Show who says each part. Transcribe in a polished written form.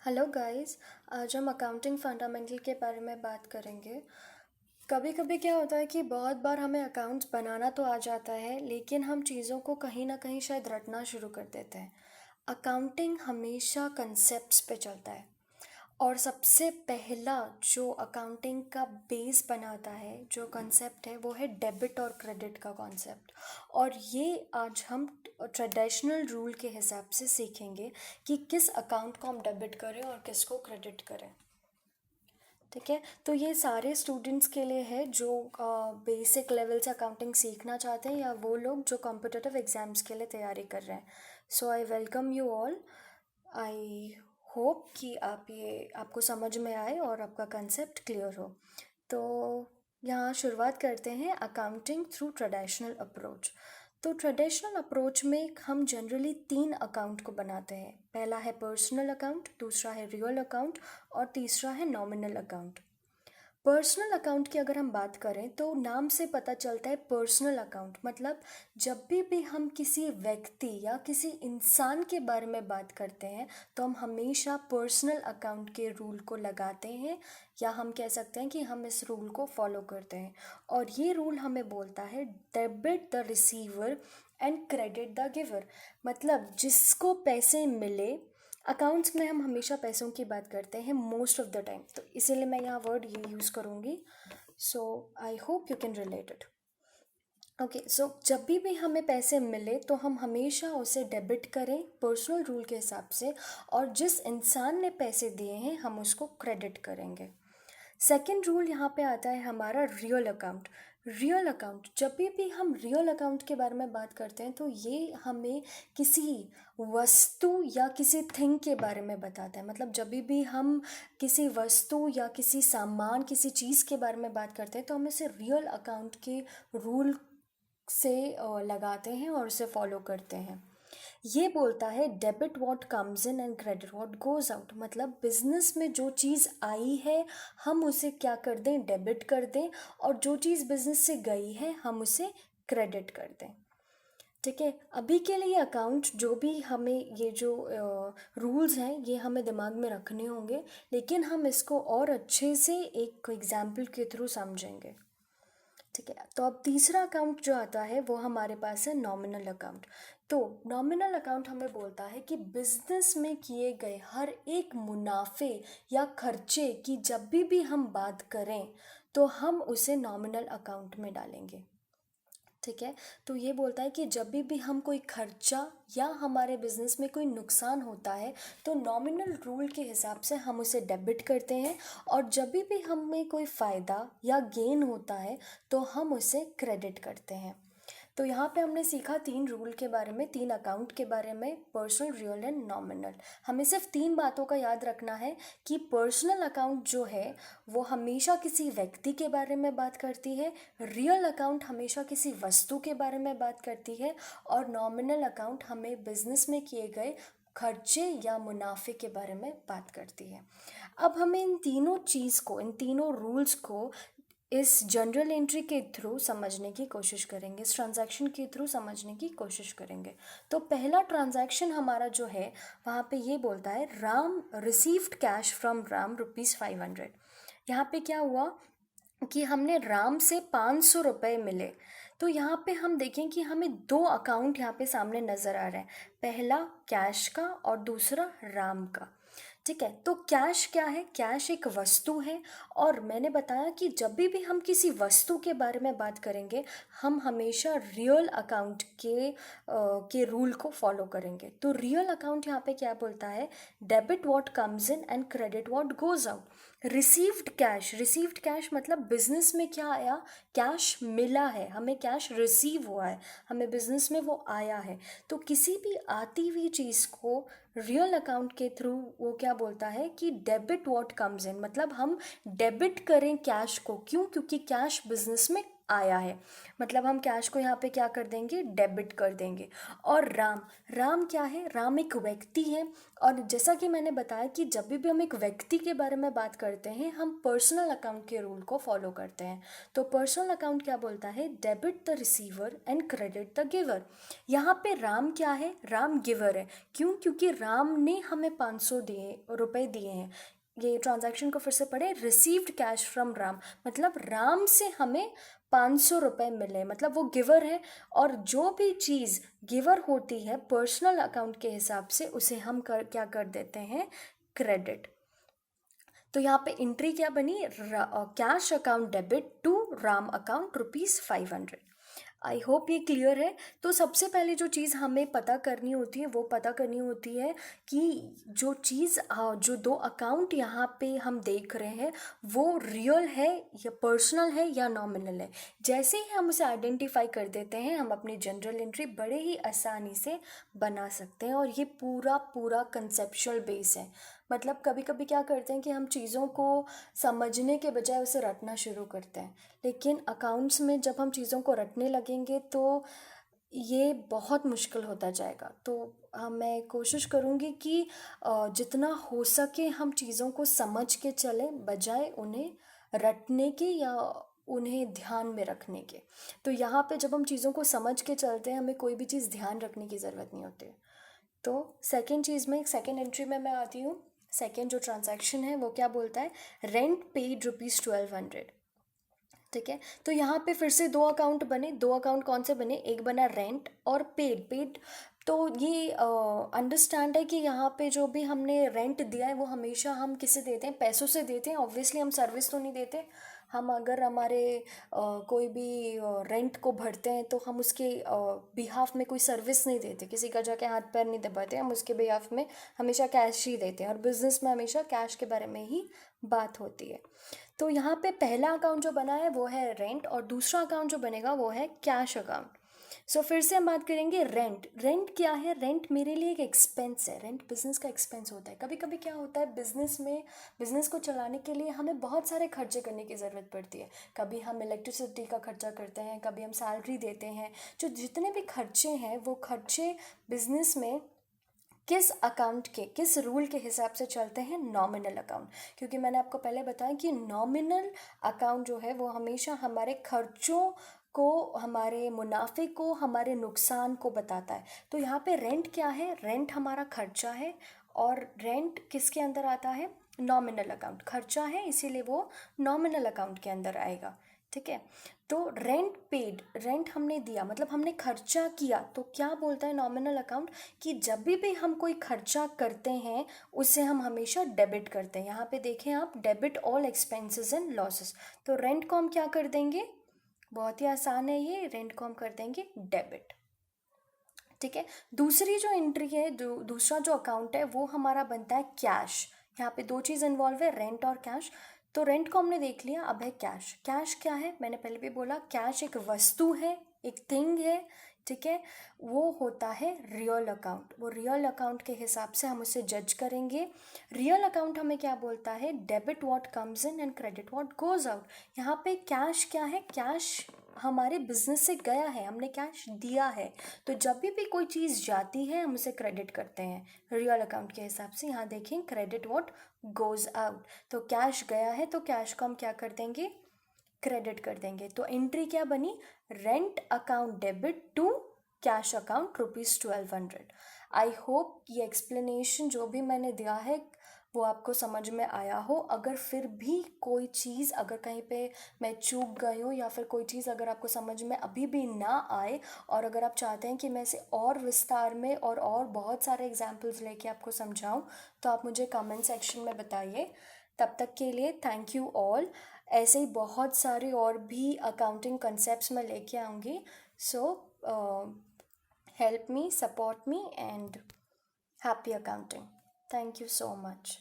Speaker 1: Hello guys. आज हम accounting fundamental के बारे में बात करेंगे। कभी कभी क्या होता है कि बहुत बार हमें अकाउंट्स बनाना तो आ जाता है, लेकिन हम चीज़ों को कहीं ना कहीं शायद रटना शुरू कर देते हैं। अकाउंटिंग हमेशा कंसेप्ट्स पे चलता है, और सबसे पहला जो अकाउंटिंग का बेस बनाता है, जो कॉन्सेप्ट है, वो है डेबिट और क्रेडिट का कॉन्सेप्ट। और ये आज हम ट्रेडिशनल रूल के हिसाब से सीखेंगे कि किस अकाउंट को हम डेबिट करें और किसको क्रेडिट करें। ठीक है, तो ये सारे स्टूडेंट्स के लिए है जो बेसिक लेवल से अकाउंटिंग सीखना चाहते हैं, या वो लोग जो कॉम्पिटिटिव एग्जाम्स के लिए तैयारी कर रहे हैं। So I welcome you all. I hope कि आपको समझ में आए और आपका कंसेप्ट क्लियर हो। तो यहाँ शुरुआत करते हैं, अकाउंटिंग थ्रू ट्रेडिशनल अप्रोच। तो ट्रेडिशनल अप्रोच में हम जनरली तीन अकाउंट को बनाते हैं। पहला है पर्सनल अकाउंट, दूसरा है रियल अकाउंट, और तीसरा है नॉमिनल अकाउंट। पर्सनल अकाउंट की अगर हम बात करें तो नाम से पता चलता है पर्सनल अकाउंट मतलब जब भी हम किसी व्यक्ति या किसी इंसान के बारे में बात करते हैं तो हम हमेशा पर्सनल अकाउंट के रूल को लगाते हैं, या हम कह सकते हैं कि हम इस रूल को फॉलो करते हैं। और ये रूल हमें बोलता है debit the receiver and credit the giver. मतलब जिसको पैसे मिले, अकाउंट्स में हम हमेशा पैसों की बात करते हैं मोस्ट ऑफ द टाइम, तो इसीलिए मैं यहाँ वर्ड ये यूज़ करूँगी। So I hope you can relate it. Okay, so जब भी हमें पैसे मिले तो हम हमेशा उसे डेबिट करें पर्सनल रूल के हिसाब से, और जिस इंसान ने पैसे दिए हैं हम उसको क्रेडिट करेंगे। सेकेंड रूल यहाँ पे आता है हमारा रियल अकाउंट। रियल अकाउंट, जब भी हम रियल अकाउंट के बारे में बात करते हैं तो ये हमें किसी वस्तु या किसी थिंग के बारे में बताता है। मतलब जब भी हम किसी वस्तु या किसी सामान, किसी चीज़ के बारे में बात करते हैं तो हम इसे रियल अकाउंट के रूल से लगाते हैं और उसे फॉलो करते हैं। ये बोलता है debit what comes in and credit what goes out. मतलब बिजनेस में जो चीज़ आई है हम उसे क्या कर दें, डेबिट कर दें, और जो चीज़ बिजनेस से गई है हम उसे क्रेडिट कर दें। ठीक है, अभी के लिए अकाउंट जो भी हमें ये जो रूल्स हैं ये हमें दिमाग में रखने होंगे, लेकिन हम इसको और अच्छे से एक एग्जाम्पल के थ्रू समझेंगे। ठीक है, तो अब तीसरा अकाउंट जो आता है वो हमारे पास है नॉमिनल अकाउंट। तो नॉमिनल अकाउंट हमें बोलता है कि बिजनेस में किए गए हर एक मुनाफे या खर्चे की जब भी हम बात करें तो हम उसे नॉमिनल अकाउंट में डालेंगे। ठीक है, तो ये बोलता है कि जब भी हम कोई खर्चा या हमारे बिजनेस में कोई नुकसान होता है तो नॉमिनल रूल के हिसाब से हम उसे डेबिट करते हैं, और जब भी हमें कोई फ़ायदा या गेन होता है तो हम उसे क्रेडिट करते हैं। तो यहाँ पे हमने सीखा तीन रूल के बारे में, तीन अकाउंट के बारे में, पर्सनल, रियल एंड नॉमिनल। हमें सिर्फ तीन बातों का याद रखना है कि पर्सनल अकाउंट जो है वो हमेशा किसी व्यक्ति के बारे में बात करती है, रियल अकाउंट हमेशा किसी वस्तु के बारे में बात करती है, और नॉमिनल अकाउंट हमें बिजनेस में किए गए खर्चे या मुनाफे के बारे में बात करती है। अब हमें इन तीनों चीज़ को, इन तीनों रूल्स को इस जनरल एंट्री के थ्रू समझने की कोशिश करेंगे, इस ट्रांजैक्शन के थ्रू समझने की कोशिश करेंगे। तो पहला ट्रांजैक्शन हमारा जो है वहाँ पे ये बोलता है Ram received cash from Ram ₹500। यहाँ पे क्या हुआ कि हमने राम से 500 रुपये मिले। तो यहाँ पे हम देखें कि हमें दो अकाउंट यहाँ पे सामने नज़र आ रहे हैं, पहला कैश का और दूसरा राम का। ठीक है, तो कैश क्या है? कैश एक वस्तु है, और मैंने बताया कि जब भी हम किसी वस्तु के बारे में बात करेंगे हम हमेशा रियल अकाउंट के रूल को फॉलो करेंगे। तो रियल अकाउंट यहाँ पे क्या बोलता है, debit what comes in and credit what goes out. Received cash, received cash मतलब बिजनेस में क्या आया, कैश मिला है, हमें कैश रिसीव हुआ है, हमें बिजनेस में वो आया है। तो किसी भी आती हुई चीज़ को रियल अकाउंट के थ्रू वो क्या बोलता है कि डेबिट व्हाट कम्स इन, मतलब हम डेबिट करें कैश को। क्यों? क्योंकि कैश बिजनेस में आया है, मतलब हम कैश को यहाँ पे क्या कर देंगे, डेबिट कर देंगे। और राम, राम क्या है, राम एक व्यक्ति है। और जैसा कि मैंने बताया कि जब भी हम एक व्यक्ति के बारे में बात करते हैं हम पर्सनल अकाउंट के रूल को फॉलो करते हैं। तो पर्सनल अकाउंट क्या बोलता है, debit the receiver and credit the giver. यहाँ पे राम क्या है, राम गिवर है। क्यों, क्योंकि राम ने हमें 500 रुपए दिए हैं। ये ट्रांजैक्शन को फिर से पढ़े, रिसीव्ड कैश फ्रॉम राम, मतलब राम से हमें 500 रुपये मिले, मतलब वो गिवर है। और जो भी चीज़ गिवर होती है पर्सनल अकाउंट के हिसाब से उसे हम क्या कर देते हैं, क्रेडिट। तो यहाँ पे एंट्री क्या बनी, cash account debit to Ram account ₹500। I hope ये क्लियर है। तो सबसे पहले जो चीज़ हमें पता करनी होती है वो पता करनी होती है कि जो चीज़ जो दो अकाउंट यहाँ पे हम देख रहे हैं वो रियल है या पर्सनल है या नॉमिनल है। जैसे ही हम उसे आइडेंटिफाई कर देते हैं हम अपनी जनरल एंट्री बड़े ही आसानी से बना सकते हैं। और ये पूरा पूरा कंसेप्चुअल बेस है। मतलब कभी कभी क्या करते हैं कि हम चीज़ों को समझने के बजाय उसे रटना शुरू करते हैं, लेकिन अकाउंट्स में जब हम चीज़ों को रटने लगेंगे तो ये बहुत मुश्किल होता जाएगा। तो मैं कोशिश करूँगी कि जितना हो सके हम चीज़ों को समझ के चलें बजाय उन्हें रटने के या उन्हें ध्यान में रखने के। तो यहाँ पे जब हम चीज़ों को समझ के चलते हैं हमें कोई भी चीज़ ध्यान रखने की ज़रूरत नहीं होती। तो सेकेंड चीज़ में, सेकेंड एंट्री में मैं आती हूँ। सेकेंड जो ट्रांजैक्शन है वो क्या बोलता है, रेंट पेड ₹1200। ठीक है, तो यहाँ पे फिर से दो अकाउंट बने। दो अकाउंट कौन से बने, एक बना रेंट और पेड। पेड तो ये अंडरस्टैंड है कि यहाँ पे जो भी हमने रेंट दिया है वो हमेशा हम किससे देते हैं, पैसों से देते हैं। ऑब्वियसली हम सर्विस तो नहीं देते। हम अगर हमारे कोई भी रेंट को भरते हैं तो हम उसके बिहाफ में कोई सर्विस नहीं देते, किसी का जाके हाथ पैर नहीं दबाते। हम उसके बिहाफ में हमेशा कैश ही देते हैं और बिजनेस में हमेशा कैश के बारे में ही बात होती है। तो यहाँ पे पहला अकाउंट जो बना है वो है रेंट और दूसरा अकाउंट जो बनेगा वो है कैश अकाउंट। सो फिर से हम बात करेंगे रेंट। रेंट क्या है, रेंट मेरे लिए एक एक्सपेंस है। रेंट बिजनेस का एक्सपेंस होता है। कभी कभी क्या होता है बिजनेस में, बिजनेस को चलाने के लिए हमें बहुत सारे खर्चे करने की ज़रूरत पड़ती है। कभी हम इलेक्ट्रिसिटी का खर्चा करते हैं, कभी हम सैलरी देते हैं। जो जितने भी खर्चे हैं वो खर्चे बिजनेस में किस अकाउंट के, किस रूल के हिसाब से चलते हैं, नॉमिनल अकाउंट। क्योंकि मैंने आपको पहले बताया कि नॉमिनल अकाउंट जो है वो हमेशा हमारे खर्चों को, हमारे मुनाफे को, हमारे नुकसान को बताता है। तो यहाँ पे रेंट क्या है, रेंट हमारा खर्चा है और रेंट किसके अंदर आता है, नॉमिनल अकाउंट। खर्चा है इसीलिए वो नॉमिनल अकाउंट के अंदर आएगा। ठीक है, तो रेंट पेड, रेंट हमने दिया मतलब हमने खर्चा किया। तो क्या बोलता है नॉमिनल अकाउंट कि जब भी हम कोई खर्चा करते हैं उसे हम हमेशा डेबिट करते हैं। यहाँ पे देखें आप, debit all expenses and losses. तो रेंट को हम क्या कर देंगे, बहुत ही आसान है ये, रेंट को हम कर देंगे डेबिट। ठीक है, दूसरी जो एंट्री है, दूसरा जो अकाउंट है वो हमारा बनता है कैश। यहाँ पे दो चीज़ इन्वॉल्व है, रेंट और कैश। तो रेंट को हमने देख लिया, अब है कैश। कैश क्या है, मैंने पहले भी बोला कैश एक वस्तु है, एक थिंग है। ठीक है, वो होता है रियल अकाउंट। वो रियल अकाउंट के हिसाब से हम उसे जज करेंगे। रियल अकाउंट हमें क्या बोलता है, debit what comes in and credit what goes out. यहाँ पे कैश क्या है, कैश हमारे बिजनेस से गया है, हमने कैश दिया है। तो जब भी कोई चीज़ जाती है हम उसे क्रेडिट करते हैं रियल अकाउंट के हिसाब से। यहाँ देखें, क्रेडिट व्हाट गोज आउट। तो कैश गया है तो कैश को हम क्या कर देंगे, क्रेडिट कर देंगे। तो एंट्री क्या बनी, rent account debit to cash account ₹1200। I hope ये एक्सप्लेनेशन जो भी मैंने दिया है वो आपको समझ में आया हो। अगर फिर भी कोई चीज़, अगर कहीं पे मैं चूक गई हूँ या फिर कोई चीज़ अगर आपको समझ में अभी भी ना आए और अगर आप चाहते हैं कि मैं इसे और विस्तार में और बहुत सारे एग्जाम्पल्स लेके आपको समझाऊँ तो आप मुझे कमेंट सेक्शन में बताइए। तब तक के लिए थैंक यू ऑल। ऐसे ही बहुत सारे और भी अकाउंटिंग कंसेप्ट्स मैं लेके आऊँगी। सो help me, support me, and happy accounting. Thank you so much.